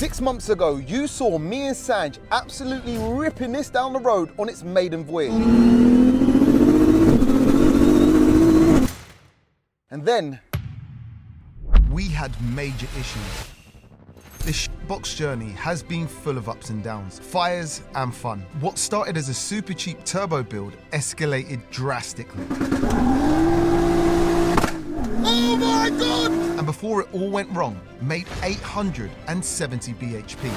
6 months ago, you saw me and Sanj absolutely ripping this down the road on its maiden voyage. And then, we had major issues. This box journey has been full of ups and downs, fires and fun. What started as a super cheap turbo build escalated drastically. Oh my God! And before it all went wrong, made 870 bhp.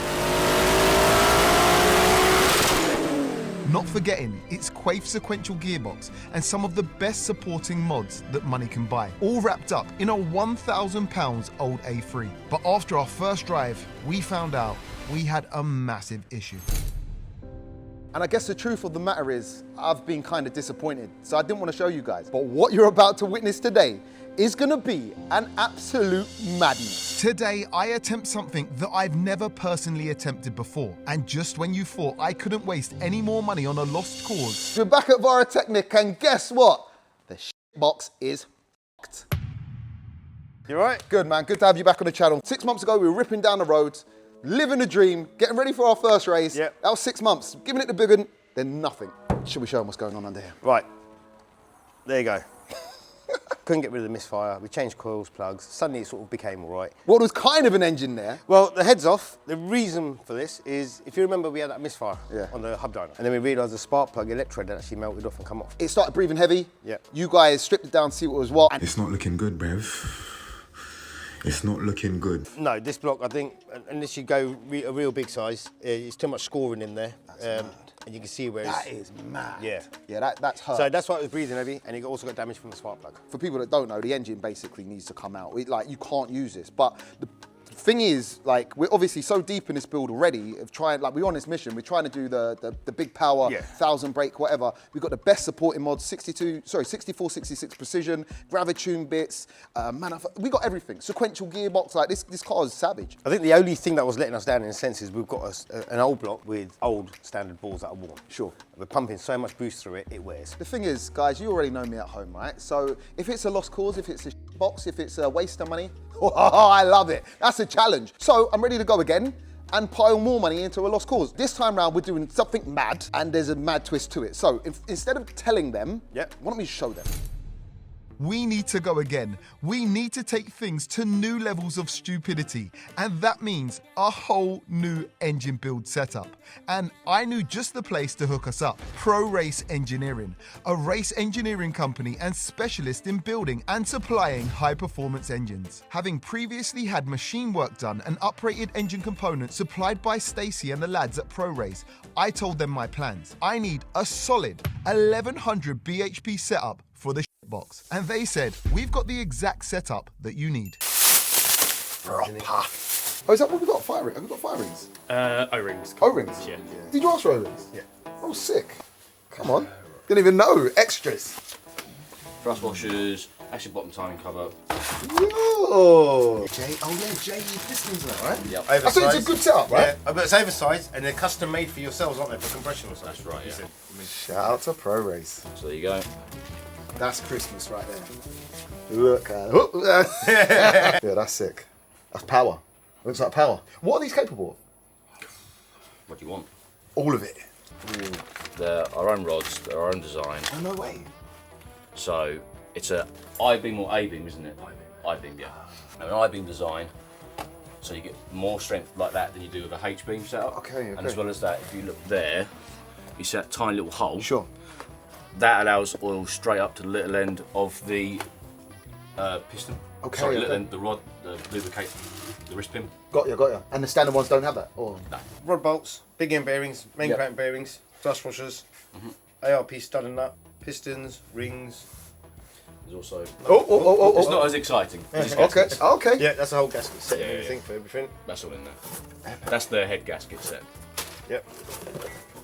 Not forgetting its Quaife sequential gearbox and some of the best supporting mods that money can buy, all wrapped up in a £1,000 old A3. But after our first drive, we found out we had a massive issue. And I guess the truth of the matter is, I've been kind of disappointed, so I didn't want to show you guys. But what you're about to witness today is gonna be an absolute madness. Today, I attempt something that I've never personally attempted before. And just when you thought I couldn't waste any more money on a lost cause, we're back at VARA TECNIK, and guess what? The box is fucked. You all right? Good, man. Good to have you back on the channel. 6 months ago, we were ripping down the roads, living the dream, getting ready for our first race. Yep. That was 6 months. Giving it the big one, then nothing. Should we show them what's going on under here? Right. There you go. Couldn't get rid of the misfire. We changed coils, plugs. Suddenly it sort of became all right. Well, there was kind of an engine there. Well, the head's off. The reason for this is, if you remember, we had that misfire on the hub dyno. And then we realised the spark plug electrode had actually melted off and come off. It started breathing heavy. Yeah. You guys stripped it down to see what was what. It's not looking good, Bev. It's not looking good. No, this block, I think, unless you go a real big size, it's too much scoring in there. And you can see where that is mad. Yeah. Yeah, that's hurt. So that's why it was breathing heavy, and it also got damage from the spark plug. For people that don't know, the engine basically needs to come out. Like, you can't use this. But the thing is, like, we're obviously so deep in this build already of trying, like, we're on this mission. We're trying to do the big power, 1000 brake, whatever. We've got the best supporting mods, 64, 66 precision, gravitune bits, we got everything. Sequential gearbox, like, this car is savage. I think the only thing that was letting us down in a sense is we've got an old block with old standard balls that are worn. Sure. We're pumping so much boost through it, it wears. The thing is, guys, you already know me at home, right? So if it's a lost cause, if it's a box, if it's a waste of money, oh, I love it. That's a challenge. So I'm ready to go again and pile more money into a lost cause. This time round, we're doing something mad, and there's a mad twist to it. So instead of telling them, why don't we show them? We need to go again. We need to take things to new levels of stupidity. And that means a whole new engine build setup. And I knew just the place to hook us up. ProRace Engineering, a race engineering company and specialist in building and supplying high-performance engines. Having previously had machine work done and uprated engine components supplied by Stacey and the lads at ProRace, I told them my plans. I need a solid 1100 bhp setup for the box. And they said, we've got the exact setup that you need. Proper. Oh, is that what we got? Fire ring? Have we got fire rings? O-rings. O-rings? Yeah. Did you ask for O-rings? Yeah. Oh, sick. Come on. Didn't even know. Extras. Thrust washers, actually bottom timing cover. Yo. J pistons and that, right? Yep. I think it's a good setup, right? Yeah, but it's oversized and they're custom made for yourselves, aren't they, for compression or something? That's right, yeah. Shout out to ProRace. So there you go. That's Christmas right there. Look at it. Yeah, that's sick. That's power. Looks like power. What are these capable of? What do you want? All of it. They're our own rods, they're our own design. Oh, no way. So it's a I-beam or A-beam, isn't it? I-beam, yeah. Now an I-beam design, so you get more strength like that than you do with a H-beam setup. Okay. And as well as that, if you look there, you see that tiny little hole. Sure. That allows oil straight up to the little end of the piston. Okay. Sorry, little end, the rod, the lubricate, the wrist pin. Got you. And the standard ones don't have that? Or? No. Rod bolts, big end bearings, main crank bearings, thrust washers, ARP stud and nut, pistons, rings. There's also... It's It's not as exciting. Okay. Yeah, that's the whole gasket set and Yeah, everything for everything. That's all in there. That's the head gasket set. Yep.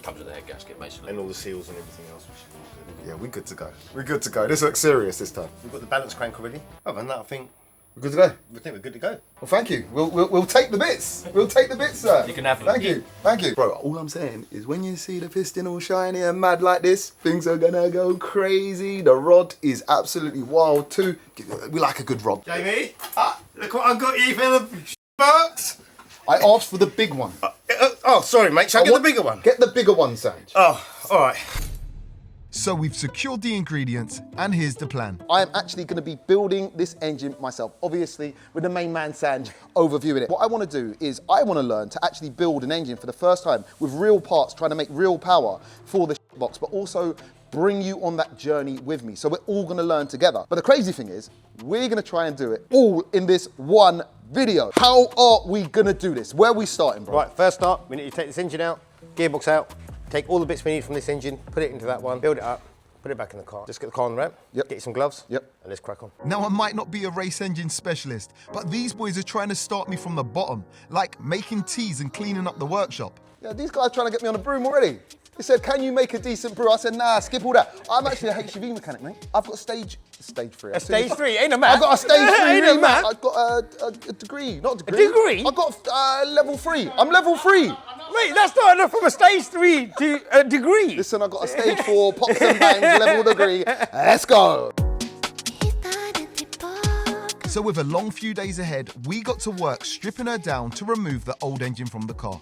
Comes with the head gasket, basically. And all the seals and everything else. Yeah, we're good to go. We're good to go. This looks serious this time. We've got the balance crank already. Other than that, I think We're good to go. I think we're good to go. Well, thank you. We'll take the bits. We'll take the bits, sir. You can have them. Thank you. Bro, all I'm saying is when you see the piston all shiny and mad like this, things are gonna go crazy. The rod is absolutely wild too. We like a good rod. Jamie, look what I've got you for the box. I asked for the big one. Oh, sorry, mate. Shall I get the bigger one? Get the bigger one, Sanj. Oh, all right. So we've secured the ingredients, and here's the plan. I am actually going to be building this engine myself, obviously with the main man Sanj overviewing it. What I want to do is I want to learn to actually build an engine for the first time with real parts, trying to make real power for the box, but also bring you on that journey with me. So we're all going to learn together. But the crazy thing is, we're going to try and do it all in this one video. How are we going to do this? Where are we starting, bro? Right, first up, we need to take this engine out, gearbox out, take all the bits we need from this engine, put it into that one, build it up, put it back in the car. Just get the car on the ramp, get you some gloves, and let's crack on. Now, I might not be a race engine specialist, but these boys are trying to start me from the bottom, like making teas and cleaning up the workshop. Yeah, these guys are trying to get me on a broom already. They said, can you make a decent brew? I said, nah, skip all that. I'm actually a HGV mechanic, mate. I've got stage 3. A stage 3, ain't a man. I've got a stage 3, ain't a man. I've got a degree, not a degree. A degree? I've got level 3. I'm level 3. Mate, that's not enough from a stage 3 to a degree. Listen, I've got a stage 4, pops and bangs, level degree. Let's go. So with a long few days ahead, we got to work stripping her down to remove the old engine from the car.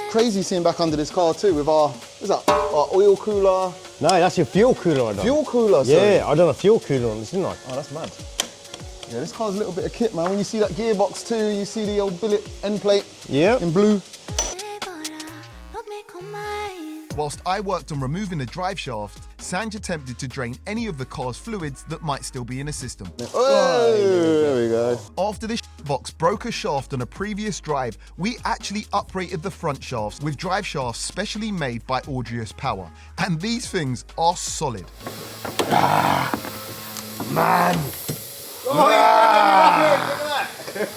Crazy seeing back under this car too with our, what's that, our oil cooler. No, that's your fuel cooler I done. Fuel cooler, sorry. Yeah, I done a fuel cooler on this, didn't I? Oh, that's mad. Yeah, this car's a little bit of kit, man. When you see that gearbox too, you see the old billet end plate in blue. Whilst I worked on removing the drive shaft, Sanj attempted to drain any of the car's fluids that might still be in the system. Oh, there we go. After this box broke a shaft on a previous drive, we actually uprated the front shafts with drive shafts specially made by Audius Power. And these things are solid. Man.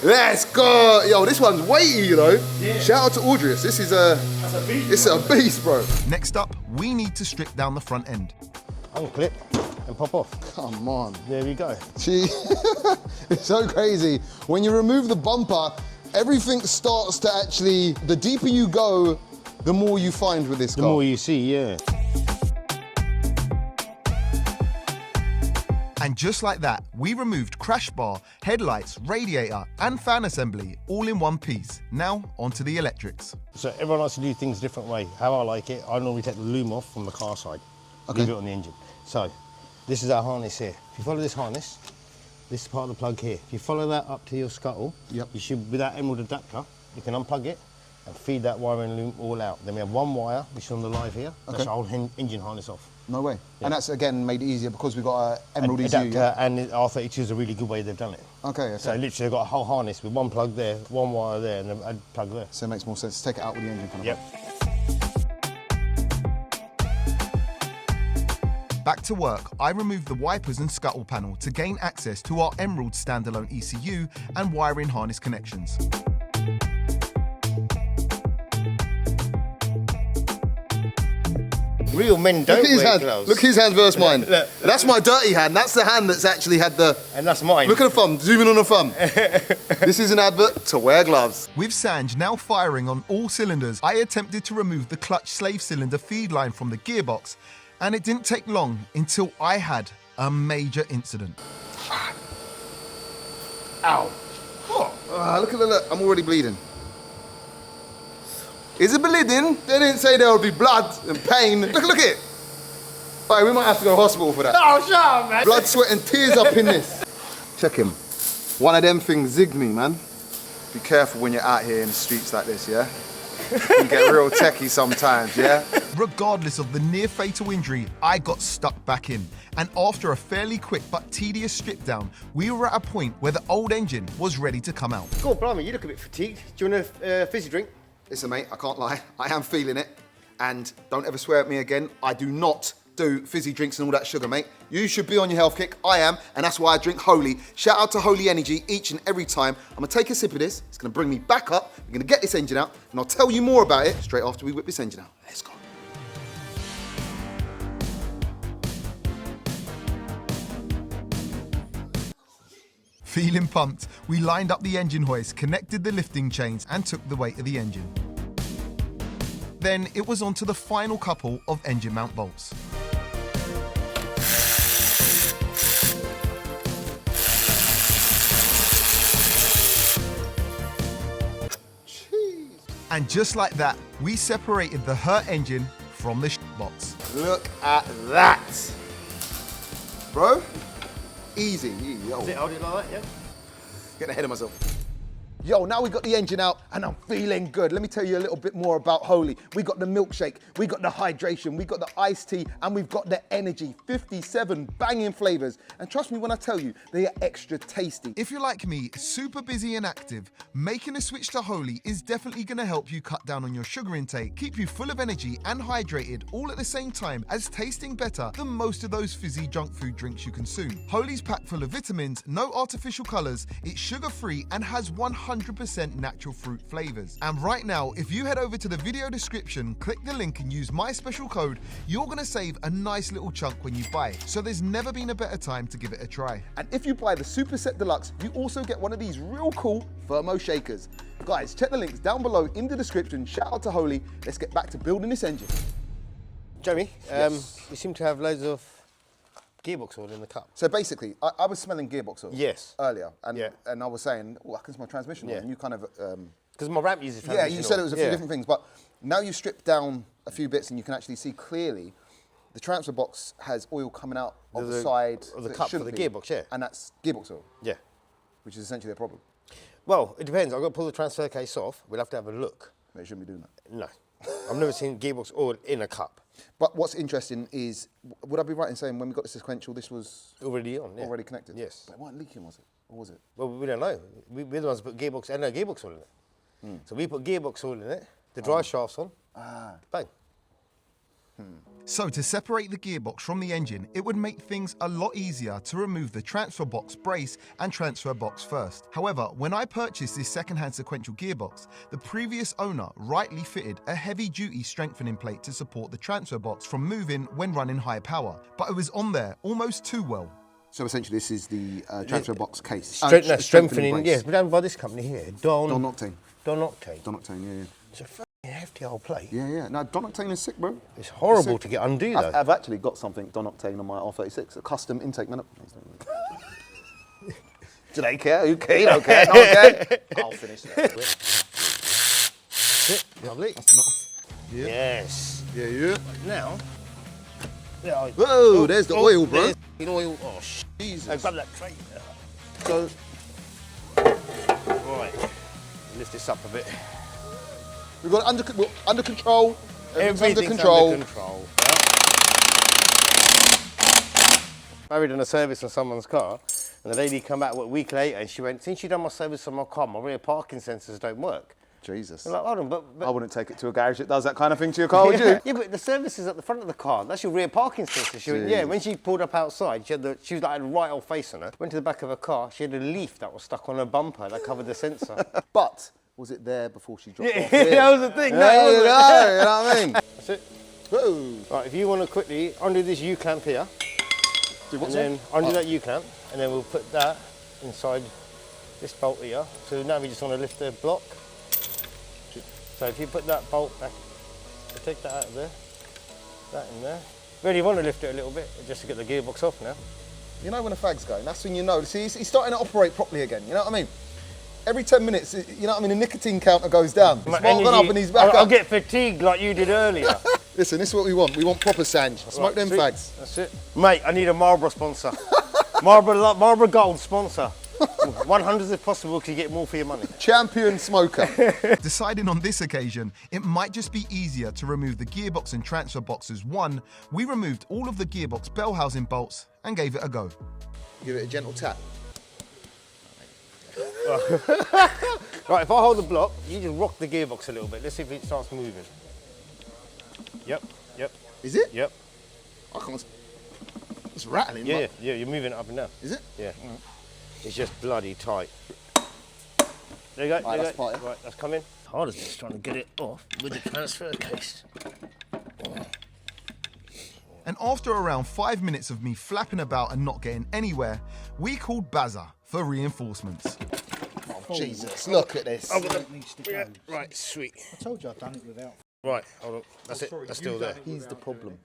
Let's go. Yo, this one's weighty, you know. Yeah. Shout out to Audius. This is a beast. It's a beast, bro. Next up, we need to strip down the front end. Unclip and pop off. Come on. There we go. Gee, it's so crazy. When you remove the bumper, everything starts to actually, the deeper you go, the more you find with this car. The more you see, yeah. And just like that, we removed crash bar, headlights, radiator, and fan assembly all in one piece. Now, onto the electrics. So everyone likes to do things a different way. How I like it, I normally take the loom off from the car side, leave it on the engine. So, this is our harness here. If you follow this harness, this is part of the plug here. If you follow that up to your scuttle, you should, with that emerald adapter, you can unplug it and feed that wire and loom all out. Then we have one wire, which is on the live here. That's our whole engine harness off. No way. Yeah. And that's, again, made it easier because we've got an emerald ECU, adapter, and R32 is a really good way they've done it. Okay. So literally they've got a whole harness with one plug there, one wire there, and a plug there. So it makes more sense to take it out with the engine. Kind of Back to work, I removed the wipers and scuttle panel to gain access to our Emerald standalone ECU and wiring harness connections. Real men don't wear gloves. Look at his hand versus mine. That's my dirty hand. That's the hand that's actually had the... And that's mine. Look at the thumb. Zoom in on the thumb. This is an advert to wear gloves. With Sanj now firing on all cylinders, I attempted to remove the clutch slave cylinder feed line from the gearbox, and it didn't take long until I had a major incident. Ow. Oh, look at the look. I'm already bleeding. Is it bleeding? They didn't say there would be blood and pain. Look at it. All right, we might have to go to hospital for that. Oh, shut up, man. Blood, sweat and tears up in this. Check him. One of them things zigged me, man. Be careful when you're out here in the streets like this, yeah? You can get real techie sometimes, yeah? Regardless of the near fatal injury, I got stuck back in. And after a fairly quick but tedious strip down, we were at a point where the old engine was ready to come out. Go on, blimey, you look a bit fatigued. Do you want a fizzy drink? Listen, mate, I can't lie. I am feeling it. And don't ever swear at me again. I do not do fizzy drinks and all that sugar, mate. You should be on your health kick. I am, and that's why I drink Holy. Shout out to Holy Energy each and every time. I'm gonna take a sip of this. It's gonna bring me back up. We're gonna get this engine out, and I'll tell you more about it straight after we whip this engine out. Let's go. Feeling pumped, we lined up the engine hoist, connected the lifting chains, and took the weight of the engine. Then it was on to the final couple of engine mount bolts. And just like that, we separated the hurt engine from the box. Look at that. Bro, easy. Yo. Is it holding like that, yeah? Getting ahead of myself. Yo, now we got the engine out and I'm feeling good. Let me tell you a little bit more about Holy. We got the milkshake, we got the hydration, we got the iced tea, and we've got the energy. 57 banging flavors. And trust me when I tell you, they are extra tasty. If you're like me, super busy and active, making a switch to Holy is definitely gonna help you cut down on your sugar intake, keep you full of energy and hydrated all at the same time as tasting better than most of those fizzy junk food drinks you consume. Holy's packed full of vitamins, no artificial colors, it's sugar-free and has 100% natural fruit flavors. And right now, if you head over to the video description, click the link and use my special code, you're gonna save a nice little chunk when you buy. So there's never been a better time to give it a try. And if you buy the Super Set Deluxe, you also get one of these real cool thermo shakers. Guys, check the links down below in the description. Shout out to Holy. Let's get back to building this engine. Jamie, Yes. you seem to have loads of gearbox oil in the cup. So basically, I was smelling gearbox oil Yes. earlier, and Yeah. and I was saying, oh, I can smell transmission oil, Yeah. and you kind of Because my ramp uses yeah, transmission you said it oil. was a few different things, but now you strip down a few bits and you can actually see clearly the transfer box has oil coming out of the side of the that cup for shouldn't the be, gearbox, yeah. and that's gearbox oil, Yeah. which is essentially a problem. Well, it depends. I've got to pull the transfer case off. We'll have to have a look. They shouldn't be doing that. No. I've never seen gearbox oil in a cup. But what's interesting is, would I be right in saying when we got the sequential, this was Already on, yeah. already connected? Yes. But it weren't leaking, was it? Or was it? Well, we don't know. We're the ones that put gearbox oil in it. So we put gearbox oil in it, the drive shaft's on, bang. So to separate the gearbox from the engine, it would make things a lot easier to remove the transfer box brace and transfer box first. However, when I purchased this second-hand sequential gearbox, the previous owner rightly fitted a heavy-duty strengthening plate to support the transfer box from moving when running high power, but it was on there almost too well. So essentially, this is the transfer box case. Strengthening, brace. yes, but done by this company here, Don Octane. Don Octane. Don Octane, yeah. It's a fucking hefty old plate. Yeah. No, Don Octane is sick, bro. It's horrible to get undue though. I've actually got something Don Octane on my R36, a custom intake man. Do they care? Who care? Don't care. No one care. I'll finish that. Lovely. Yeah. Yes. Yeah. Now. Whoa, there's the oil, bro. There's the oil. Oh, Jesus. grab that tray. So, Right. Lift this up a bit. we've got it we're under control. Everything's under Everything's control. under control. Married on a service on someone's car, and the lady come back a week later and she went, since you done my service on my car, my rear parking sensors don't work. Jesus. I'm like, hold on, but I wouldn't take it to a garage that does that kind of thing to your car, would you? yeah, but the service is at the front of the car. That's your rear parking sensor. She went, yeah, when she pulled up outside, she was like, had a right old face on her. Went to the back of her car, she had a leaf that was stuck on her bumper that covered the sensor. But was it there before she dropped off? that was the thing. Yeah, you know what I mean? That's it. Whoa. Right, if you want to quickly undo this U-clamp here, and then undo that U-clamp, and then we'll put that inside this bolt here. So now we just want to lift the block. So if you put that bolt back, so take that out of there, that in there. Really want to lift it a little bit, just to get the gearbox off now. You know when a fag's going, that's when you know. See, he's starting to operate properly again, you know what I mean? Every 10 minutes, you know what I mean, the nicotine counter goes down. It's marked up and he's back I'll up. get fatigued like you did earlier. Listen, this is what we want. We want proper Sanj. Smoke them sweet. fags. That's it. Mate, I need a Marlboro sponsor. Marlboro Gold sponsor. 100 if possible, because you get more for your money. Champion smoker. Deciding on this occasion, it might just be easier to remove the gearbox and transfer boxes. We removed all of the gearbox bell housing bolts and gave it a go. Give it a gentle tap. Right, if I hold the block, you just rock the gearbox a little bit. Let's see if it starts moving. Yep. Is it? Yep. I can't. It's rattling. Yeah, but- you're moving it up and down. Is it? Yeah. It's just bloody tight. There you go. Right, there that's you go. tight, yeah? Right, that's coming. Hard as just trying to get it off with the transfer case. And after around 5 minutes of me flapping about and not getting anywhere, we called Bazza for reinforcements. Oh, Jesus, look at this. Yeah, right, sweet. I told you I'd done it without. Right, hold on. That's it. That's still there. He's the problem.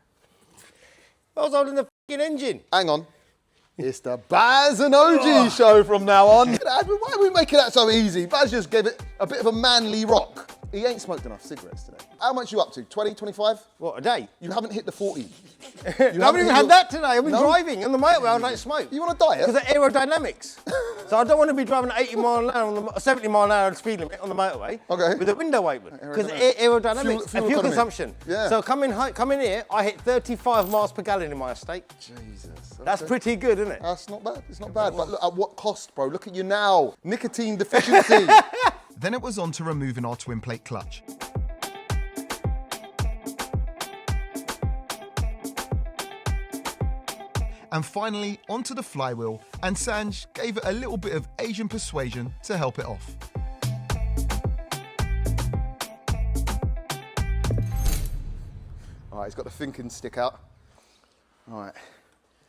I was holding the f***ing engine. Hang on. It's the Baz and OG show from now on. Why are we making that so easy? Baz just gave it a bit of a manly rock He ain't smoked enough cigarettes today. How much you up to? 20, 25? What, a day? You haven't hit the 40. I haven't even had that today. I've been driving on the motorway. I don't smoke. You on a diet? Because of aerodynamics. So I don't want to be driving at 80 mile an hour, 70 mile an hour speed limit on the motorway with the window open. Because aerodynamics and fuel consumption. Yeah. So coming here, I hit 35 miles per gallon in my estate. Jesus. That's pretty good, isn't it? That's not bad. It's not bad. But look, at what cost, bro? Look at you now. Nicotine deficiency. Then it was on to removing our twin plate clutch. And finally, onto the flywheel, and Sanj gave it a little bit of Asian persuasion to help it off. All right, he's got the thinking stick out. All right.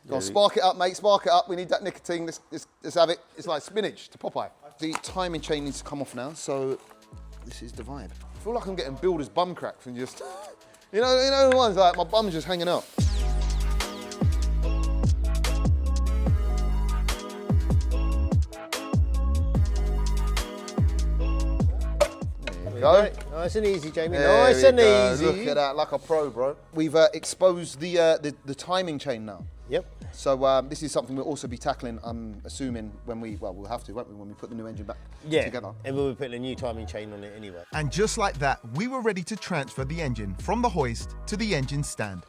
Go on, spark it up, mate, spark it up. We need that nicotine. Let's have it. It's like spinach to Popeye. The timing chain needs to come off now, so this is the vibe. I feel like I'm getting builder's bum crack from just, you know the ones like my bum's just hanging up. Go. Nice and easy, Jamie. There Nice we and go. easy. Look at that, like a pro, bro. We've exposed the timing chain now. Yep. So this is something we'll also be tackling, I'm assuming, when we'll have to, won't we, when we put the new engine back together. And we'll be putting a new timing chain on it anyway. And just like that, we were ready to transfer the engine from the hoist to the engine stand.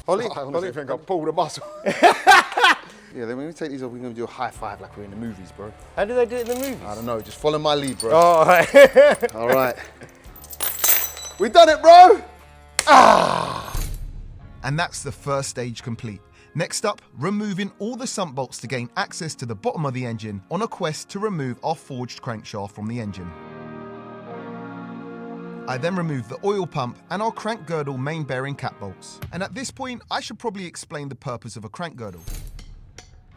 Holly, I honestly think I pulled a muscle. Yeah, then when we take these off, we're going to do a high five like we're in the movies, bro. How do they do it in the movies? I don't know, just follow my lead, bro. Oh, all right. All right. We've done it, bro! And that's the first stage complete. Next up, removing all the sump bolts to gain access to the bottom of the engine on a quest to remove our forged crankshaft from the engine. I then remove the oil pump and our crank girdle main bearing cap bolts. And at this point, I should probably explain the purpose of a crank girdle.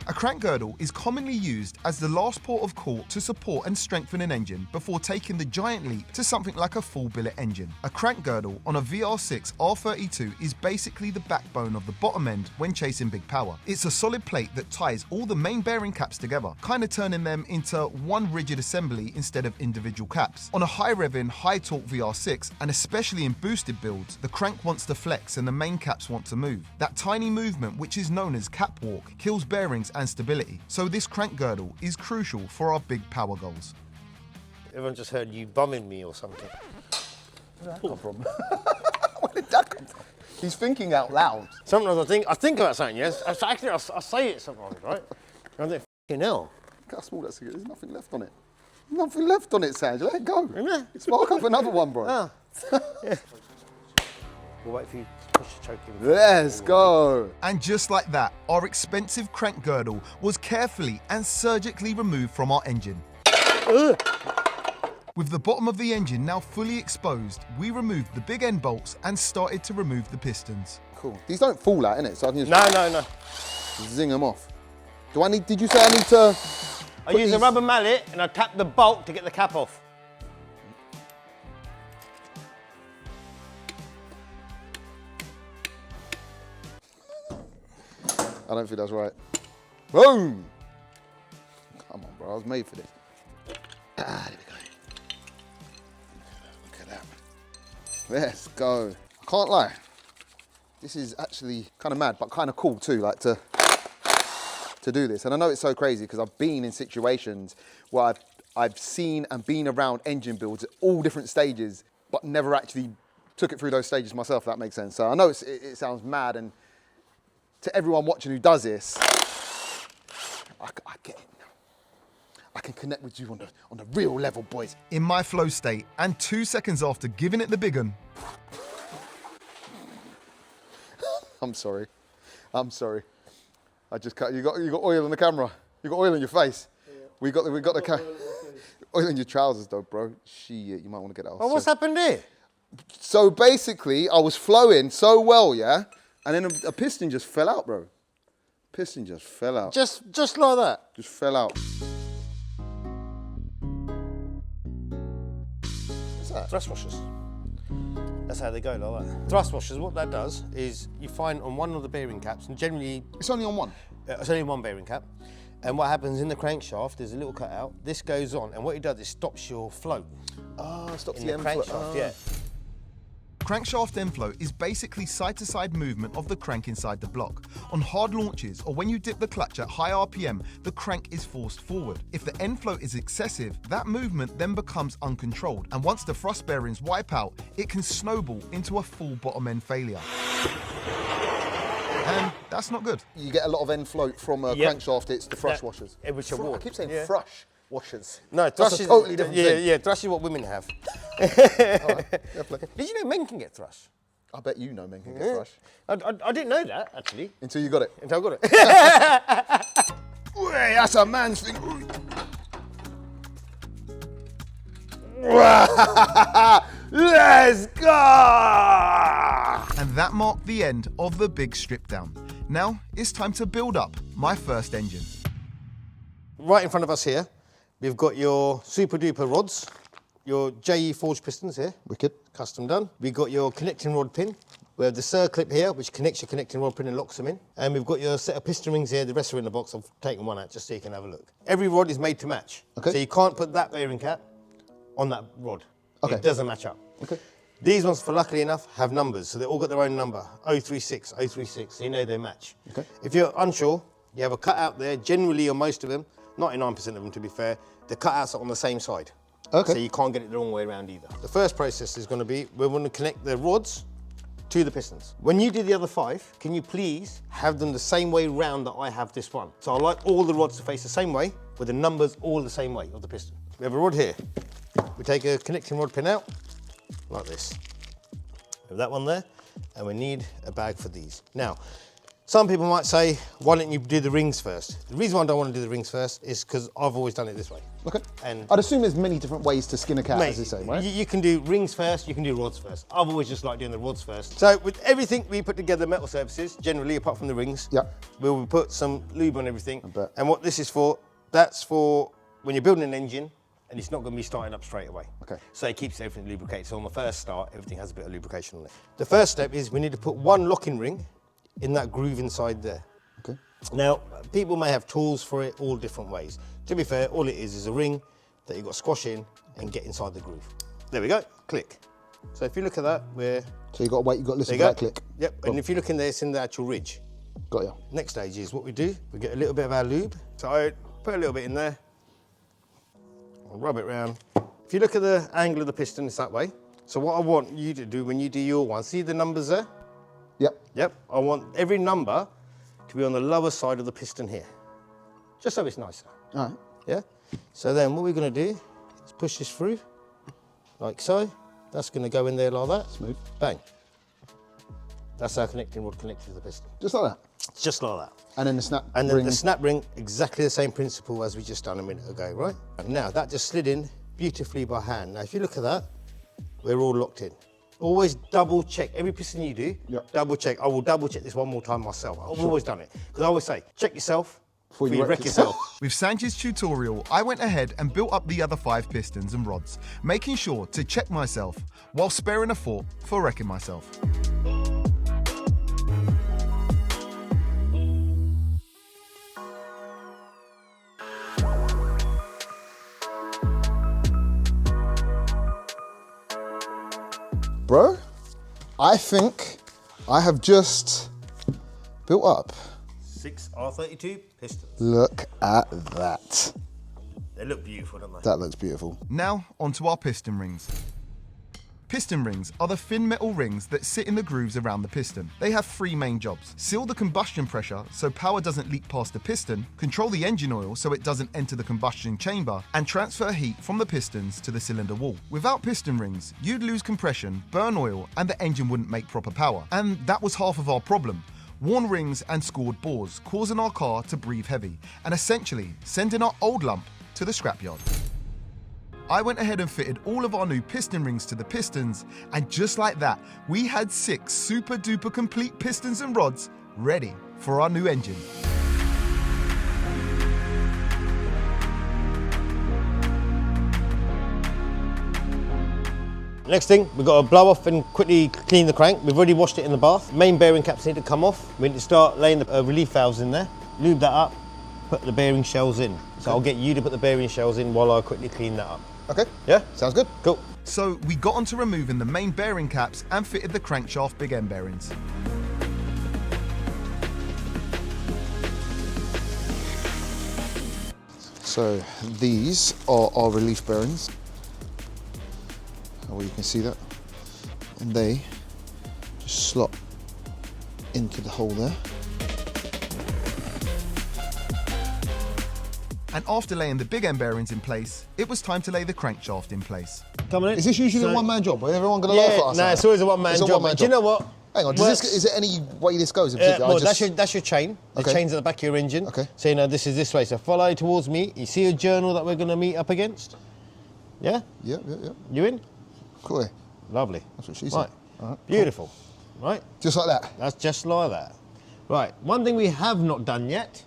A crank girdle is commonly used as the last port of call to support and strengthen an engine before taking the giant leap to something like a full billet engine. A crank girdle on a VR6 R32 is basically the backbone of the bottom end when chasing big power. It's a solid plate that ties all the main bearing caps together, kind of turning them into one rigid assembly instead of individual caps. On a high revving, high torque VR6, and especially in boosted builds, the crank wants to flex and the main caps want to move. That tiny movement, which is known as cap walk, kills bearings and stability, so this crank girdle is crucial for our big power goals. Everyone just heard you bumming me or something. Where did that come from? Where did that come from? He's thinking out loud. Sometimes I think about something, yes. Actually, I say it sometimes, right? I think, f***ing hell. Look how small that cigarette is. There's nothing left on it. Nothing left on it, Sanj. Let it go. Yeah. Spark up another one, bro. Oh. Yeah. We'll wait for you to push the choke in. Let's go. And just like that, our expensive crank girdle was carefully and surgically removed from our engine. With the bottom of the engine now fully exposed, we removed the big end bolts and started to remove the pistons. Cool. These don't fall out, innit? So I can just No. zing them off. Did you say I need to? I use a rubber mallet and I tap the bolt to get the cap off. I don't think that's right. Boom! Come on, bro. I was made for this. There we go. Look at that. Let's go. I can't lie. This is actually kind of mad, but kind of cool too, like to do this. And I know it's so crazy because I've been in situations where I've seen and been around engine builds at all different stages, but never actually took it through those stages myself, if that makes sense. So I know it sounds mad, and to everyone watching who does this, I get it. I can connect with you on the real level, boys. In my flow state, and 2 seconds after giving it the big un, I'm sorry. I just cut. You got oil on the camera. You got oil on your face. Yeah. We got the oil in your trousers though, bro. Shit, you might want to get that off. Oh, what's happened here? So basically, I was flowing so well, yeah, and then a piston just fell out, bro. Piston just fell out. Just like that? Just fell out. What's that? Thrust washers. That's how they go, like that. Thrust washers, what that does is you find on one of the bearing caps, and generally It's only on one. it's only one bearing cap, And what happens in the crankshaft, there's a little cutout. This goes on, and what it does is stops your flow. Ah, stops In the the end flow. crankshaft, yeah. Crankshaft end flow is basically side-to-side movement of the crank inside the block. On hard launches or when you dip the clutch at high RPM, the crank is forced forward. If the end flow is excessive, that movement then becomes uncontrolled, and once the thrust bearings wipe out, it can snowball into a full bottom end failure. And that's not good. You get a lot of end float from a Yep. crankshaft, it's the thrush washers. Which are I worn. keep saying Yeah. thrush washers. No, That's thrush a is totally different thing. Yeah, thrush is what women have. Fair play. Did you know men can get thrush? I bet you know men can get thrush. I didn't know that, actually, Until you got it. until I got it. Hey, that's a man's thing. Let's go! And that marked the end of the big strip down. Now it's time to build up my first engine. Right in front of us here, we've got your super duper rods, your JE forged pistons here. Wicked. Custom done. We've got your connecting rod pin. We have the circlip here, which connects your connecting rod pin and locks them in. And we've got your set of piston rings here. The rest are in the box. I've taken one out just so you can have a look. Every rod is made to match. Okay. So you can't put that bearing cap on that rod. Okay. It doesn't match up. Okay. These ones, for luckily enough, have numbers. So they've all got their own number. 036, 036, so you know they match. Okay. If you're unsure, you have a cutout there. Generally, on most of them, 99% of them to be fair, the cutouts are on the same side. Okay. So you can't get it the wrong way around either. The first process is going to be, we're going to connect the rods to the pistons. When you do the other 5, can you please have them the same way round that I have this one? So I like all the rods to face the same way, with the numbers all the same way of the piston. We have a rod here. We take a connecting rod pin out, like this. We have that one there, and we need a bag for these. Now, some people might say, why don't you do the rings first? The reason why I don't want to do the rings first is because I've always done it this way. Okay. And I'd assume there's many different ways to skin a cat, as they say, right? You can do rings first, you can do rods first. I've always just liked doing the rods first. So with everything we put together, metal surfaces, generally apart from the rings, Yeah. we'll put some lube on everything. bet. And what this is for, that's for when you're building an engine and it's not going to be starting up straight away. Okay. So it keeps everything lubricated. So on the first start, everything has a bit of lubrication on it. The first step is we need to put one locking ring in that groove inside there. Okay. Now, people may have tools for it all different ways. To be fair, all it is a ring that you've got to squash in and get inside the groove. There we go, click. So if you look at that, So you've got to wait, you've got to listen there to you that go. click. Yep, and if you look in there, it's in the actual ridge. Got ya. Next stage is what we do, we get a little bit of our lube. So I put a little bit in there, I'll rub it round. If you look at the angle of the piston, it's that way. So what I want you to do when you do your one, see the numbers there? Yep. Yep, I want every number to be on the lower side of the piston here, just so it's nicer. All right. Yeah? So then what we're going to do is push this through, like so. That's going to go in there like that. Smooth. Bang. That's our connecting rod connected to the piston. Just like that. Just like that. And then the snap And then ring. the snap ring, exactly the same principle as we just done a minute ago, right? And now that just slid in beautifully by hand. Now if you look at that, we're all locked in. Always double check, every piston you do, Yep. double check. I will double check this one more time myself. I've always done it. Because I always say, check yourself Before you wreck yourself. With Sanjay's tutorial, I went ahead and built up the other 5 pistons and rods, making sure to check myself while sparing a thought for wrecking myself. Bro, I think I have just built up. 6 R32 pistons. Look at that. They look beautiful, don't they? That looks beautiful. Now, onto our piston rings. Piston rings are the thin metal rings that sit in the grooves around the piston. They have 3 main jobs: seal the combustion pressure so power doesn't leak past the piston, control the engine oil so it doesn't enter the combustion chamber, and transfer heat from the pistons to the cylinder wall. Without piston rings, you'd lose compression, burn oil, and the engine wouldn't make proper power. And that was half of our problem. Worn rings and scored bores, causing our car to breathe heavy, and essentially sending our old lump to the scrapyard. I went ahead and fitted all of our new piston rings to the pistons, and just like that, we had 6 super duper complete pistons and rods ready for our new engine. Next thing, we've got to blow off and quickly clean the crank. We've already washed it in the bath. Main bearing caps need to come off. We need to start laying the relief valves in there. Lube that up, put the bearing shells in. So I'll get you to put the bearing shells in while I quickly clean that up. Okay. Yeah? Sounds good. Cool. So we got onto removing the main bearing caps and fitted the crankshaft big end bearings. So these are our relief bearings. Well, you can see that. And they just slot into the hole there. And after laying the big end bearings in place, it was time to lay the crankshaft in place. Come on in. Is this usually So- a one-man job? Or everyone going to laugh at us? No, it's always a one-man It's a job. one-man Do you know what? Hang on, is there any way this goes? Well, that's your chain. The Okay. chain's at the back of your engine. Okay. So you know this is this way. So follow towards me. You see a journal that we're going to meet up against? Yeah? Yeah. You in? Cool. Lovely. That's what she said. Right. All right, Beautiful. Right? Just like that. That's just like that. Right. One thing we have not done yet,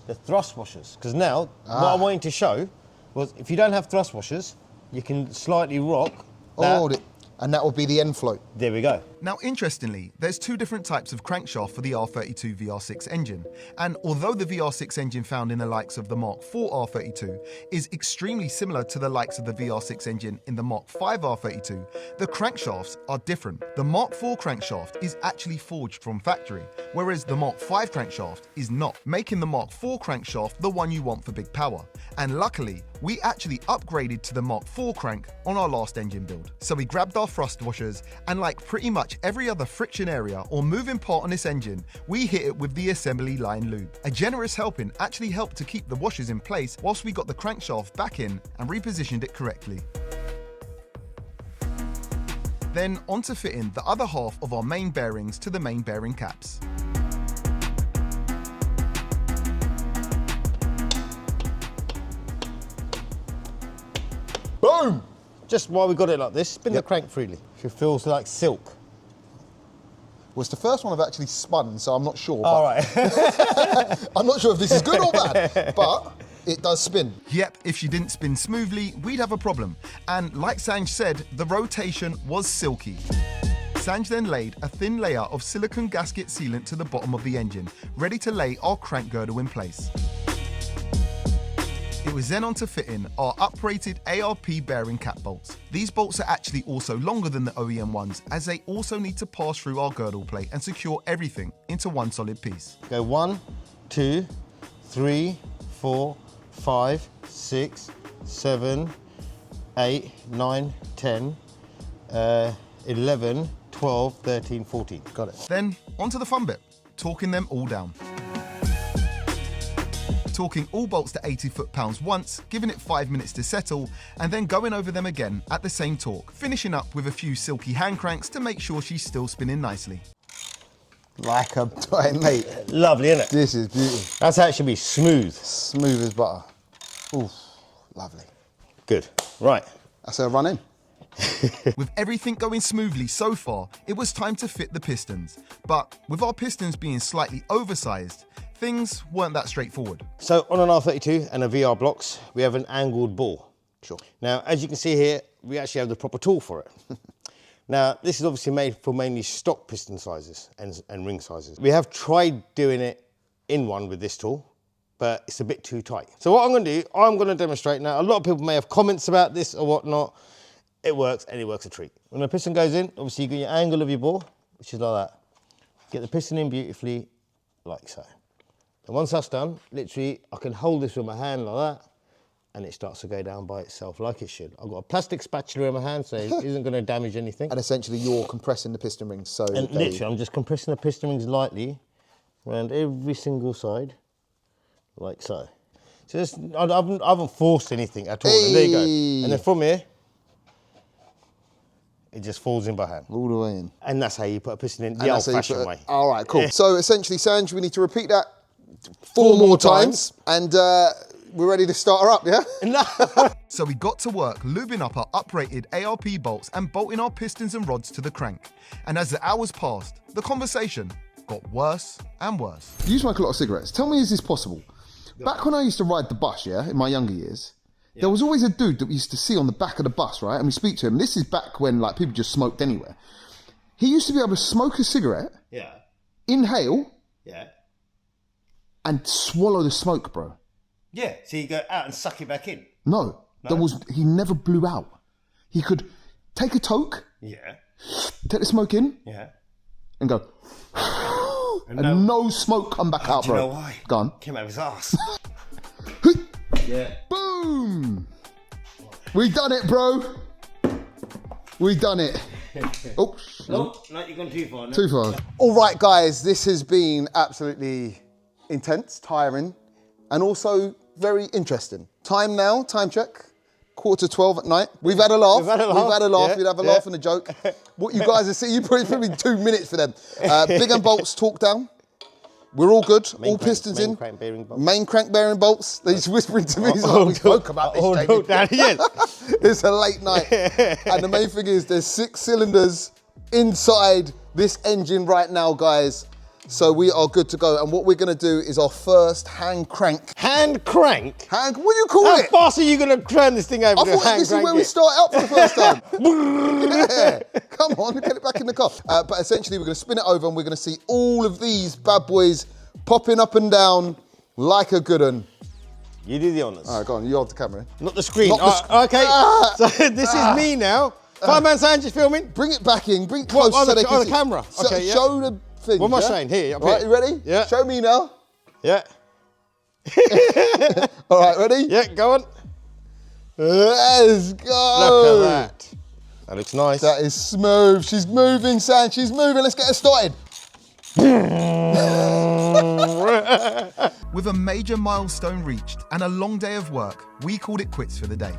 the thrust washers. Because now, what I wanted to show was if you don't have thrust washers, you can slightly rock that. And that would be the end float. There we go. Now, interestingly, there's two different types of crankshaft for the R32 VR6 engine. And although the VR6 engine found in the likes of the Mark IV R32 is extremely similar to the likes of the VR6 engine in the Mark V R32, the crankshafts are different. The Mark IV crankshaft is actually forged from factory, whereas the Mark V crankshaft is not, making the Mark IV crankshaft the one you want for big power. And luckily, we actually upgraded to the Mark IV crank on our last engine build. So we grabbed our thrust washers and, like pretty much every other friction area or moving part on this engine, we hit it with the assembly line lube. A generous helping actually helped to keep the washers in place whilst we got the crankshaft back in and repositioned it correctly. Then on to fitting the other half of our main bearings to the main bearing caps. Boom! Just while we got it like this, spin the crank freely. It feels like silk. Well, it's the first one I've actually spun, so I'm not sure. All right. I'm not sure if this is good or bad, but it does spin. Yep, if she didn't spin smoothly, we'd have a problem. And like Sanj said, the rotation was silky. Sanj then laid a thin layer of silicone gasket sealant to the bottom of the engine, ready to lay our crank girdle in place. It was then on to fitting our uprated ARP bearing cap bolts. These bolts are actually also longer than the OEM ones, as they also need to pass through our girdle plate and secure everything into one solid piece. Go 1, 2, 3, 4, 5, 6, 7, 8, 9, 10, 11, 12, 13, 14. Got it. Then onto the fun bit, torquing them all down. Torquing all bolts to 80 foot-pounds once, giving it 5 minutes to settle, and then going over them again at the same torque, finishing up with a few silky hand cranks to make sure she's still spinning nicely. Like a... Hey, mate, Lovely, isn't it? this is beautiful. That's how it should be, smooth. Smooth as butter. Ooh, lovely. Good. Right. That's her run in. With everything going smoothly so far, it was time to fit the pistons. But with our pistons being slightly oversized, things weren't that straightforward. So on an R32 and a VR blocks, we have an angled bore. Sure. Now, as you can see here, we actually have the proper tool for it. Now, this is obviously made for mainly stock piston sizes and ring sizes. We have tried doing it in one with this tool, but it's a bit too tight. So what I'm going to do, I'm going to demonstrate. Now, a lot of people may have comments about this or whatnot. It works, and it works a treat. When the piston goes in, obviously you get your angle of your bore, which is like that. Get the piston in beautifully, like so. And once that's done, literally, I can hold this with my hand like that, and it starts to go down by itself like it should. I've got a plastic spatula in my hand, so it isn't going to damage anything. And essentially you're compressing the piston rings, so... And literally, I'm just compressing the piston rings lightly around every single side, like so. So this, I haven't forced anything at all. And there you go. And then from here, it just falls in by hand. All the way in. And that's how you put a piston in And the that's how you old-fashioned put way. it. All right, cool. So essentially, Sanj, we need to repeat that four more times, and we're ready to start her up, yeah? So we got to work lubing up our uprated ARP bolts and bolting our pistons and rods to the crank. And as the hours passed, the conversation got worse and worse. You smoke a lot of cigarettes. Tell me, is this possible? Back when I used to ride the bus, yeah, in my younger years, there was always a dude that we used to see on the back of the bus, right? And we speak to him. This is back when like people just smoked anywhere. He used to be able to smoke a cigarette, Yeah. inhale, Yeah. and swallow the smoke, bro. Yeah, so you go out and suck it back in. No, he never blew out. He could take a toke, Yeah. take the smoke in, Yeah. and go, and no smoke come back out, Do you bro. know why? Gone. Came out of his ass. Yeah. Boom! We done it, bro. We done it. Oh, No, you've gone too far. No. too far. All right, guys, this has been absolutely intense, tiring, and also very interesting. Time now, time check. 11:45 at night. We've had a laugh. We've had a laugh. Yeah, We'd have a yeah. laugh and a joke. What you guys are seeing, you probably 2 minutes for them. Big and bolts torque down. We're all good. All pistons in. Crank bearing bolts. Main crank bearing bolts. They're just whispering to me. He's like, we spoke about this, Jamie. It's a late night. And the main thing is there's 6 cylinders inside this engine right now, guys. So we are good to go. And what we're going to do is our first hand crank. Hand crank? What do you call How it? fast are you going to turn this thing over I to thought hand this is crank where we it? start out for the first time. Yeah, come on, get it back in the car. But essentially, we're going to spin it over and we're going to see all of these bad boys popping up and down like a good one. You do the honours. All right, go on, you hold the camera. Not the screen. Not the Okay, so this is me now. Fireman Sanchez filming. Bring it back in, bring it close on so they the- can on the see. camera? So, Okay, yeah. show the thing. What am I yeah? saying? Here, up All right, here. you ready? Yeah. Show me now. Yeah. All right, ready? Yeah, go on. Let's go. Look at that. That looks nice. That is smooth. She's moving, San. She's moving. Let's get her started. With a major milestone reached and a long day of work, we called it quits for the day.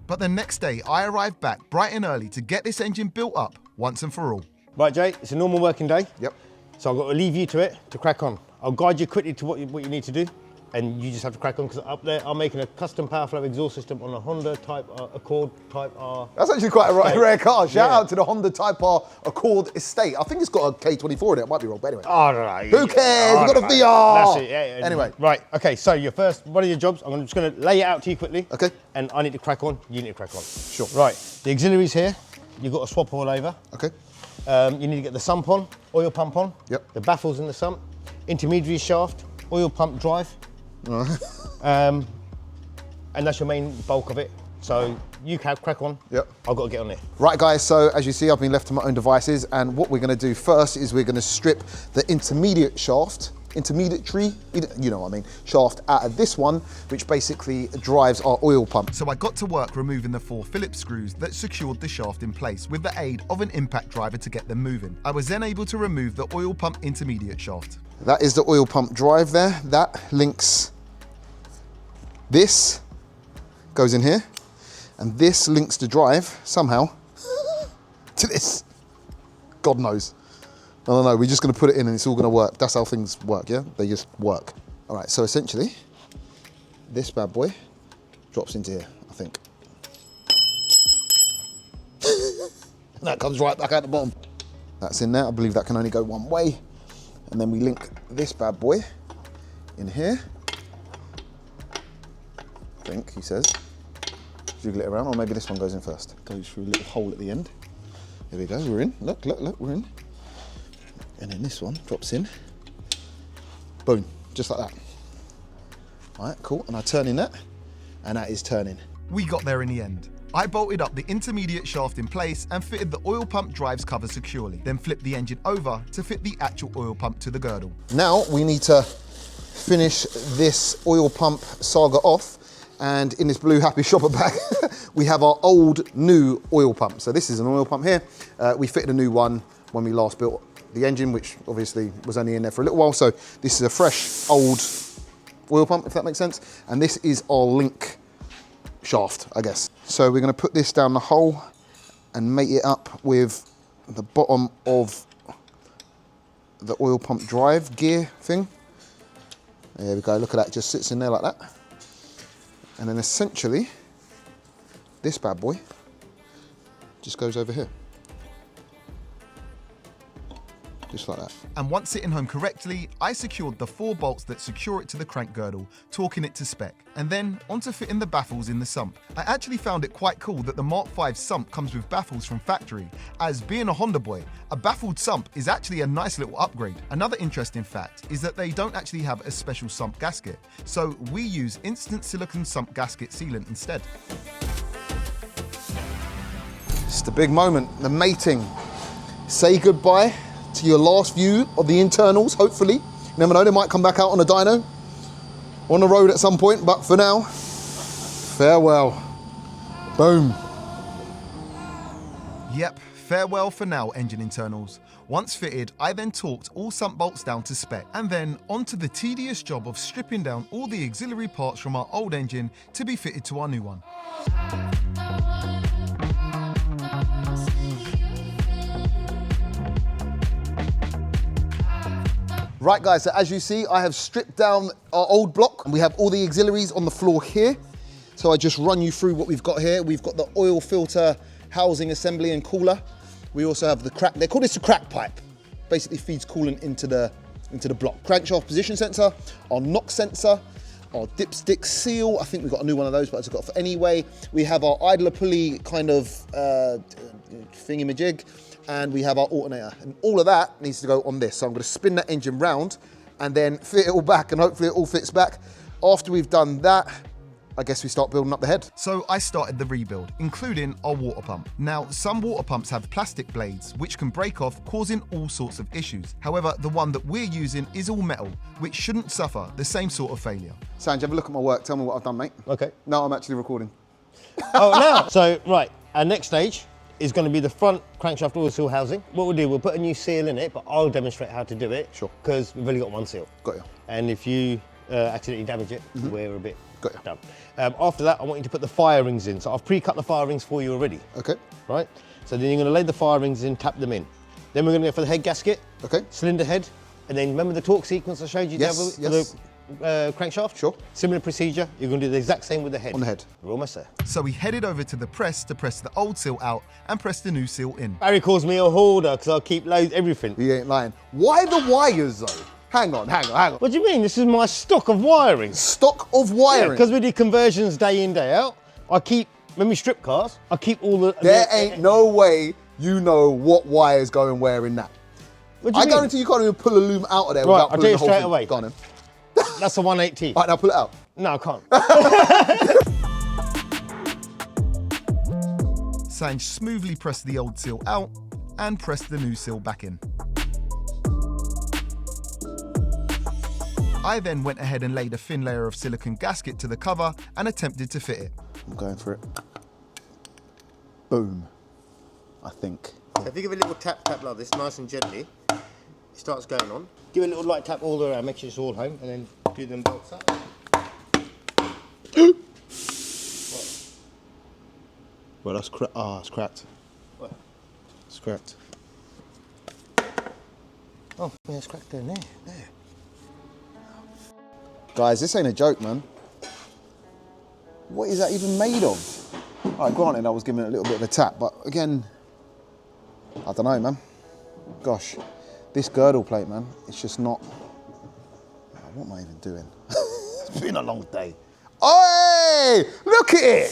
But the next day, I arrived back bright and early to get this engine built up once and for all. Right, Jay, it's a normal working day. Yep. So I've got to leave you to it to crack on. I'll guide you quickly to what you need to do, and you just have to crack on, because up there I'm making a custom power flow exhaust system on a Honda Type R, Accord Type R. That's actually quite a rare car. Shout Yeah. out to the Honda Type R Accord Estate. I think it's got a K24 in it. I might be wrong, but anyway. Oh, no. Who cares? We've got a VR. That's it, yeah. Anyway. Right, okay, so one of your jobs, I'm just going to lay it out to you quickly. Okay. And I need to crack on, you need to crack on. Sure. Right, the auxiliaries here, you've got to swap all over. Okay. You need to get the sump on, oil pump on. Yep. The baffles in the sump, intermediary shaft, oil pump drive. And that's your main bulk of it. So you can crack on. Yep. I've got to get on it. Right, guys, so as you see, I've been left to my own devices, and what we're going to do first is we're going to strip the intermediate shaft, you know what I mean, shaft out of this one, which basically drives our oil pump. So I got to work removing the 4 Phillips screws that secured the shaft in place with the aid of an impact driver to get them moving. I was then able to remove the oil pump intermediate shaft. That is the oil pump drive there. That links, this goes in here, and this links the drive somehow to this. God knows. I don't know, we're just gonna put it in and it's all gonna work. That's how things work, yeah? They just work. All right, so essentially, this bad boy drops into here, I think. And that comes right back out the bottom. That's in there. I believe that can only go one way. And then we link this bad boy in here. I think, he says. Jiggle it around, or maybe this one goes in first. Goes through a little hole at the end. Here we go, we're in. Look, we're in. And then this one drops in. Boom, just like that. All right, cool, and I turn in that, and that is turning. We got there in the end. I bolted up the intermediate shaft in place and fitted the oil pump drives cover securely, then flipped the engine over to fit the actual oil pump to the girdle. Now we need to finish this oil pump saga off, and in this blue Happy Shopper bag, we have our old new oil pump. So this is an oil pump here. We fitted a new one when we last built the engine, which obviously was only in there for a little while. So this is a fresh, old oil pump, if that makes sense. And this is our link shaft, I guess. So we're gonna put this down the hole and mate it up with the bottom of the oil pump drive gear thing. There we go, look at that, just sits in there like that. And then essentially, this bad boy just goes over here. just like that. And once sitting home correctly, I secured the 4 bolts that secure it to the crank girdle, torquing it to spec. And then onto fitting the baffles in the sump. I actually found it quite cool that the Mark V sump comes with baffles from factory, as being a Honda boy, a baffled sump is actually a nice little upgrade. Another interesting fact is that they don't actually have a special sump gasket, so we use instant silicone sump gasket sealant instead. It's the big moment, the mating. Say goodbye to your last view of the internals, hopefully. You never know, they might come back out on a dyno, on the road at some point, but for now, farewell. Boom. Yep, farewell for now, engine internals. Once fitted, I then torqued all sump bolts down to spec, and then onto the tedious job of stripping down all the auxiliary parts from our old engine to be fitted to our new one. Right guys, so as you see, I have stripped down our old block and we have all the auxiliaries on the floor here. So I just run you through what we've got here. We've got the oil filter, housing assembly and cooler. We also have the crack, they call this a crack pipe. Basically feeds coolant into the block. Crankshaft position sensor, our knock sensor, our dipstick seal. I think we've got a new one of those, but it's got for anyway. We have our idler pulley kind of thingy-majig. And we have our alternator, and all of that needs to go on this. So I'm going to spin that engine round and then fit it all back, and hopefully it all fits back. After we've done that, I guess we start building up the head. So I started the rebuild, including our water pump. Now, some water pumps have plastic blades, which can break off, causing all sorts of issues. However, the one that we're using is all metal, which shouldn't suffer the same sort of failure. Sanj, have a look at my work. Tell me what I've done, mate. Okay. No, I'm actually recording. Oh, now. So, right, our next stage is going to be the front crankshaft oil seal housing. What we'll do, we'll put a new seal in it, but I'll demonstrate how to do it. Sure. Because we've only got one seal. Got you. And if you accidentally damage it, we're a bit Got you. done. After that, I want you to put the fire rings in. So I've pre-cut the fire rings for you already. Okay. Right? So then you're going to lay the fire rings in, tap them in. Then we're going to go for the head gasket. Okay. Cylinder head. And then remember the torque sequence I showed you Yes, the other, yes. for the crankshaft? Sure. Similar procedure. You're going to do the exact same with the head. On the head. We're almost there. So we headed over to the press to press the old seal out and press the new seal in. Barry calls me a hoarder because I'll keep loads, everything. You ain't lying. Why the wires though? Hang on. What do you mean? This is my stock of wiring. Stock of wiring? Because we do conversions day in, day out. I keep, when we strip cars, I keep all the... There ain't no way you know what wires going where in that. What do you I mean? guarantee you can't even pull a loom out of there Right, without I'll pulling tell the you whole straight thing. away. Go on then. That's a 180. All right, now pull it out. No, I can't. Sanj smoothly pressed the old seal out and pressed the new seal back in. I then went ahead and laid a thin layer of silicone gasket to the cover and attempted to fit it. I'm going for it. Boom. I think. So if you give a little tap like this, nice and gently, it starts going on. Give it a little light tap all the way around, make sure it's all home, and then do them bolts up. Well, that's cracked. Ah, it's cracked. What? It's cracked. Oh, yeah, it's cracked down there. Guys, this ain't a joke, man. What is that even made of? All right, granted, I was giving it a little bit of a tap, but again, I don't know, man. Gosh, this girdle plate, man, it's just not... What am I even doing? It's been a long day. Oi! Look at it!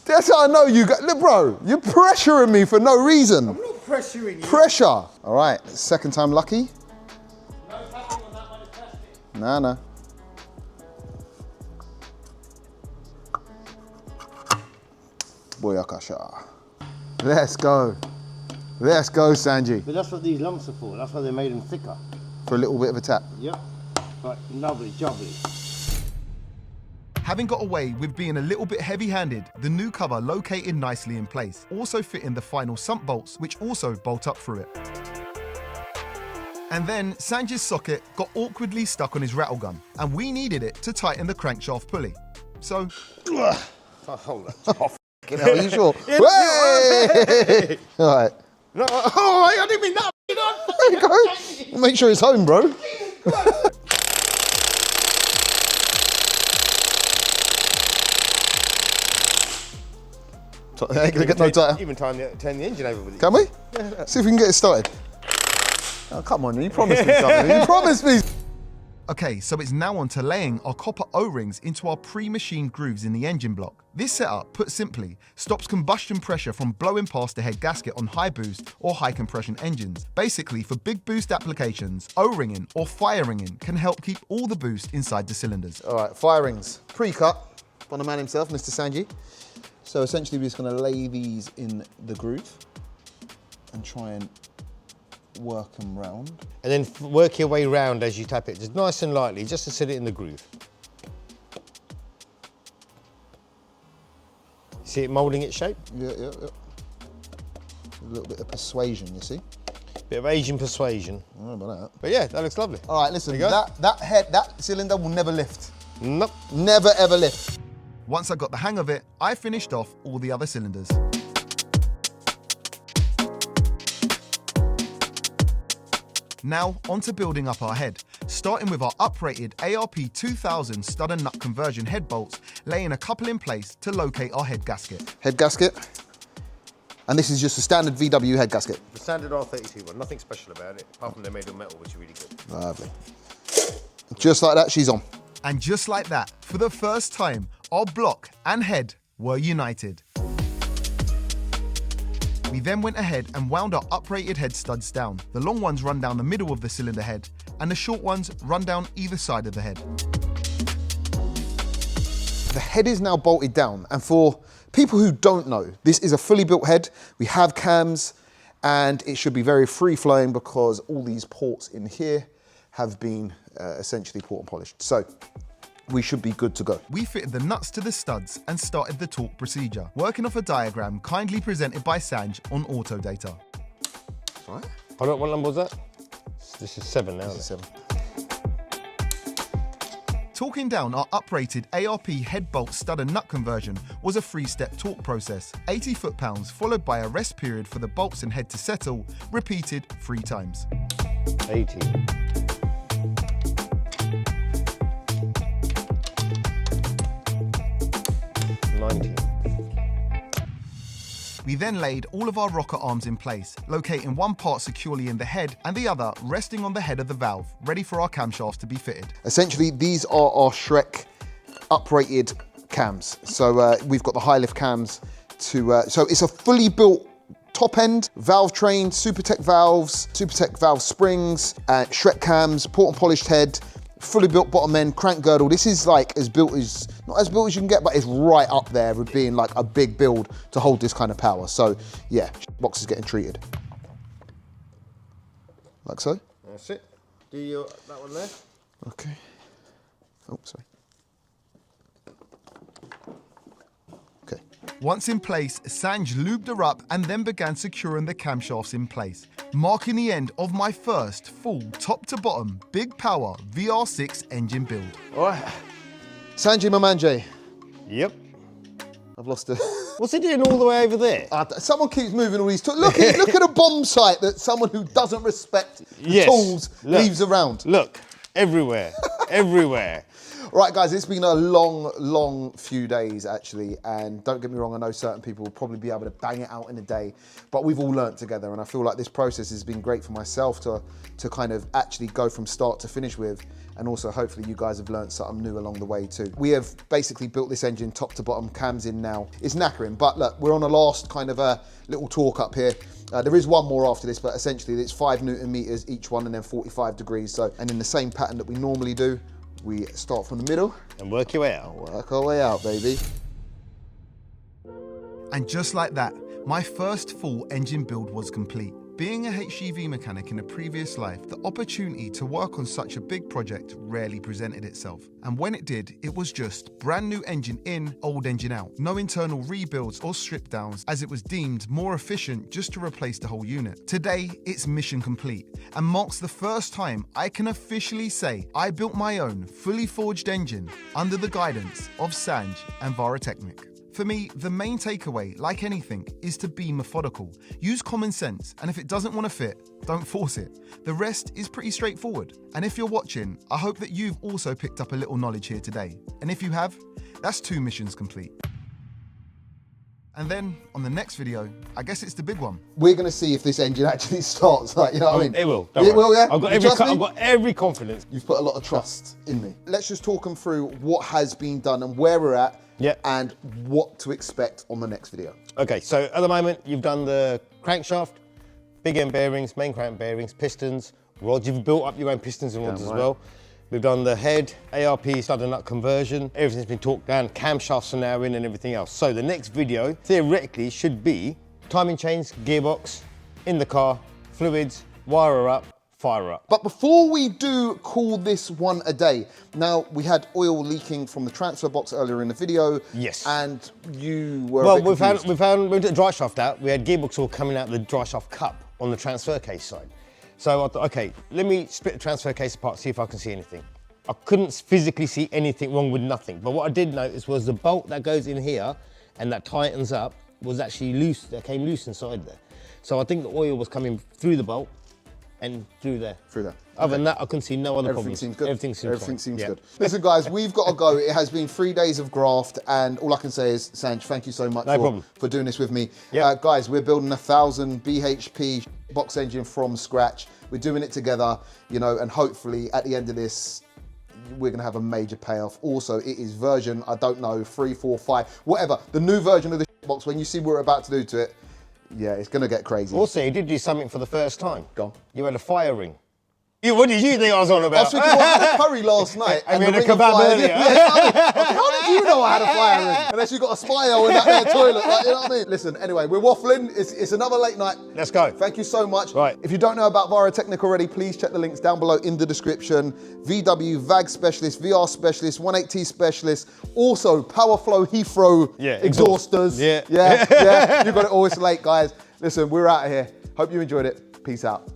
That's how I know you got... Look, bro, you're pressuring me for no reason. I'm not pressuring you. Pressure. All right, second time lucky. No tapping on that one, it's plastic. Nah. Boyakasha. Let's go. Let's go, Sanji. But that's what these lumps are for. That's why they made them thicker. For a little bit of a tap. Yep. Right, lovely, jubbly. Having got away with being a little bit heavy-handed, the new cover located nicely in place, also fitting the final sump bolts, which also bolt up through it. And then Sanjay's socket got awkwardly stuck on his rattle gun, and we needed it to tighten the crankshaft pulley. So... Oh, hold on. Oh, f***ing hell, are you sure? Yeah, Hey! All right. No, oh, I didn't mean that. There you go. Make sure it's home, bro. I ain't gonna get no tighter. Even turn the engine over with it. Can we? See if we can get it started. Oh, come on, you promised me something. You promised me. Okay, so it's now on to laying our copper O-rings into our pre-machined grooves in the engine block. This setup, put simply, stops combustion pressure from blowing past the head gasket on high boost or high compression engines. Basically, for big boost applications, O-ringing or fire ringing can help keep all the boost inside the cylinders. All right, fire rings, pre-cut by the man himself, Mr. Sanji. So essentially we're just gonna lay these in the groove and try and work them round. And then work your way round as you tap it, just nice and lightly, just to set it in the groove. See it moulding its shape? Yeah. A little bit of persuasion, you see. Bit of Asian persuasion. I don't know about that. But yeah, that looks lovely. All right, listen, There you go. that cylinder will never lift. Nope. Never, ever lift. Once I got the hang of it, I finished off all the other cylinders. Now, on to building up our head, starting with our uprated ARP 2000 stud and nut conversion head bolts, laying a couple in place to locate our head gasket. Head gasket. And this is just a standard VW head gasket. The standard R32 one, nothing special about it, apart from they're made of metal, which is really good. Lovely. Just like that, she's on. And just like that, for the first time, our block and head were united. We then went ahead and wound our uprated head studs down. The long ones run down the middle of the cylinder head, and the short ones run down either side of the head. The head is now bolted down, and for people who don't know, this is a fully built head. We have cams, and it should be very free-flowing because all these ports in here have been essentially port and polished. So we should be good to go. We fitted the nuts to the studs and started the torque procedure, working off a diagram kindly presented by Sanj on Autodata. All right. Hold on, what number was that? This is 7 now. This is 7. Torquing down our uprated ARP head bolt stud and nut conversion was a 3-step torque process, 80 foot-pounds followed by a rest period for the bolts and head to settle, repeated 3 times. 80. 90. We then laid all of our rocker arms in place, locating one part securely in the head and the other resting on the head of the valve, ready for our camshafts to be fitted. Essentially, these are our Shrek uprated cams. So we've got the high lift cams to, so it's a fully built top end, valve train, Supertech valves, Supertech valve springs, Shrek cams, port and polished head, fully built bottom end, crank girdle. This is like as built as, not as built as you can get, but it's right up there with being like a big build to hold this kind of power. So yeah, box is getting treated. Like so. That's it. Do your, that one there. Okay. Oh, sorry. Okay. Once in place, Sanj lubed her up and then began securing the camshafts in place, marking the end of my first full top to bottom big power VR6 engine build. All right. Sanjay Mamanje. Yep. I've lost it. What's he doing all the way over there? Someone keeps moving all these tools. Look at a bomb site that someone who doesn't respect the tools leaves around. Look, everywhere, everywhere. Right, guys, it's been a long few days, actually, and don't get me wrong, I know certain people will probably be able to bang it out in a day, but we've all learnt together, and I feel like this process has been great for myself to kind of actually go from start to finish with, and also hopefully you guys have learnt something new along the way too. We have basically built this engine top to bottom, cams in now. It's knackering, but look, we're on a last kind of a little torque up here. There is one more after this, but essentially it's 5 Newton meters each one and then 45 degrees. So, and in the same pattern that we normally do, we start from the middle. And work your way out. Work our way out, baby. And just like that, my first full engine build was complete. Being a HGV mechanic in a previous life, the opportunity to work on such a big project rarely presented itself. And when it did, it was just brand new engine in, old engine out. No internal rebuilds or strip downs, as it was deemed more efficient just to replace the whole unit. Today, it's mission complete and marks the first time I can officially say I built my own fully forged engine under the guidance of Sanj and VARA TECNIK. For me, the main takeaway, like anything, is to be methodical. Use common sense, and if it doesn't want to fit, don't force it. The rest is pretty straightforward. And if you're watching, I hope that you've also picked up a little knowledge here today. And if you have, that's 2 missions complete. And then on the next video, I guess it's the big one. We're going to see if this engine actually starts. Like, you know what I mean? It will. It will, yeah? I've got, I've got every confidence. You've put a lot of trust in me. Let's just talk them through what has been done and where we're at, and what to expect on the next video. Okay, so at the moment, you've done the crankshaft, big end bearings, main crank bearings, pistons, rods. You've built up your own pistons and rods as well. We've done the head, ARP, stud and nut conversion. Everything's been torqued down, camshafts are now in and everything else. So the next video, theoretically, should be timing chains, gearbox, in the car, fluids, wire up, fire up. But before we do call this one a day, now we had oil leaking from the transfer box earlier in the video. Yes. And you were Well, a bit confused. we took the dry shaft out. We had gearbox all coming out of the dry shaft cup on the transfer case side. So I thought, okay, let me split the transfer case apart, see if I can see anything. I couldn't physically see anything wrong with nothing. But what I did notice was the bolt that goes in here and that tightens up was actually loose, that came loose inside there. So I think the oil was coming through the bolt and through there. Through there. Other than that, I couldn't see no other Everything problems. seems good. Everything seems good. Listen, guys, we've got to go. It has been 3 days of graft, and all I can say is, Sanj, thank you so much for doing this with me. Guys, we're building 1,000 BHP box engine from scratch. We're doing it together, you know, and hopefully at the end of this, we're gonna have a major payoff. Also, it is version, I don't know, 3, 4, 5, whatever. The new version of the box, when you see what we're about to do to it, yeah, it's gonna get crazy. Also, you did do something for the first time. Go on. You had a fire ring. What did you think I was on about? I was thinking, well, I had a curry last night. And we the had a ring of kebab fire- earlier. How did you know I had a fire ring? Unless you got a smile in that there toilet, like, you know what I mean? Listen, anyway, we're waffling. It's another late night. Let's go. Thank you so much. Right. If you don't know about VARA TECNIK already, please check the links down below in the description. VW, VAG specialist, VR specialist, 180T specialist, also power flow, Heathrow exhausters. Yeah. You got it all. It's late, guys. Listen, we're out of here. Hope you enjoyed it. Peace out.